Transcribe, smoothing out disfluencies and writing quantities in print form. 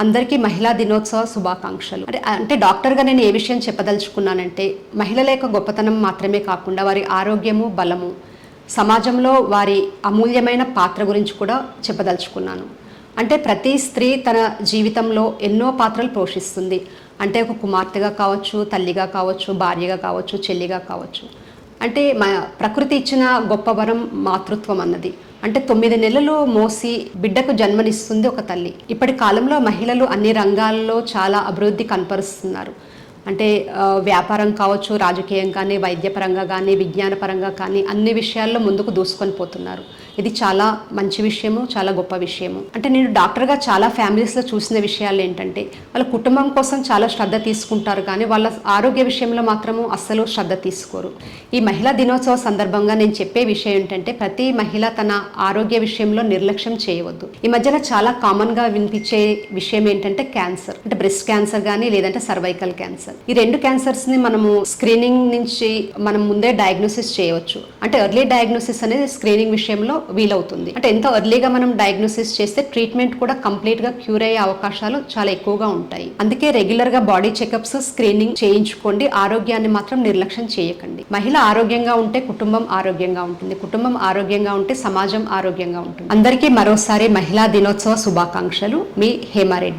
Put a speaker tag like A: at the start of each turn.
A: అందరికీ మహిళా దినోత్సవ శుభాకాంక్షలు. అంటే డాక్టర్గా నేను ఏ విషయం చెప్పదలుచుకున్నానంటే, మహిళల యొక్క గొప్పతనం మాత్రమే కాకుండా వారి ఆరోగ్యము, బలము, సమాజంలో వారి అమూల్యమైన పాత్ర గురించి కూడా చెప్పదలుచుకున్నాను. అంటే ప్రతి స్త్రీ తన జీవితంలో ఎన్నో పాత్రలు పోషిస్తుంది. అంటే ఒక కుమార్తెగా కావచ్చు, తల్లిగా కావచ్చు, భార్యగా కావచ్చు, చెల్లిగా కావచ్చు. అంటే ప్రకృతి ఇచ్చిన గొప్ప వరం మాతృత్వం అన్నది. అంటే 9 నెలలు మోసి బిడ్డకు జన్మనిస్తుంది ఒక తల్లి. ఇప్పటి కాలంలో మహిళలు అన్ని రంగాల్లో చాలా అభివృద్ధి కనపరుస్తున్నారు. అంటే వ్యాపారం కావచ్చు, రాజకీయం కానీ, వైద్యపరంగా కానీ, విజ్ఞానపరంగా కానీ అన్ని విషయాల్లో ముందుకు దూసుకొని పోతున్నారు. ఇది చాలా మంచి విషయము, చాలా గొప్ప విషయము. అంటే నేను డాక్టర్గా చాలా ఫ్యామిలీస్లో చూసిన విషయాలు ఏంటంటే, వాళ్ళ కుటుంబం కోసం చాలా శ్రద్ధ తీసుకుంటారు కానీ వాళ్ళ ఆరోగ్య విషయంలో మాత్రము అస్సలు శ్రద్ధ తీసుకోరు. ఈ మహిళా దినోత్సవ సందర్భంగా నేను చెప్పే విషయం ఏంటంటే, ప్రతి మహిళ తన ఆరోగ్య విషయంలో నిర్లక్ష్యం చేయవద్దు. ఈ మధ్యన చాలా కామన్గా వినిపించే విషయం ఏంటంటే క్యాన్సర్. అంటే బ్రెస్ట్ క్యాన్సర్ కానీ, లేదంటే సర్వైకల్ క్యాన్సర్. ఈ 2 క్యాన్సర్స్ని మనము స్క్రీనింగ్ నుంచి మనం ముందే డయాగ్నోసిస్ చేయవచ్చు. అంటే ఎర్లీ డయాగ్నోసిస్ అనేది స్క్రీనింగ్ విషయంలో వీలవుతుంది. అంటే ఎంత ఎర్లీగా మనం డయాగ్నోసిస్ చేస్తే ట్రీట్మెంట్ కూడా కంప్లీట్గా క్యూర్ అయ్యే అవకాశాలు చాలా ఎక్కువగా ఉంటాయి. అందుకే రెగ్యులర్గా బాడీ చెకప్స్, స్క్రీనింగ్ చేయించుకోండి. ఆరోగ్యాన్ని మాత్రం నిర్లక్ష్యం చేయకండి. మహిళ ఆరోగ్యంగా ఉంటే కుటుంబం ఆరోగ్యంగా ఉంటుంది. కుటుంబం ఆరోగ్యంగా ఉంటే సమాజం ఆరోగ్యంగా ఉంటుంది. అందరికీ మరోసారి మహిళా దినోత్సవ శుభాకాంక్షలు. మీ హేమారెడ్డి.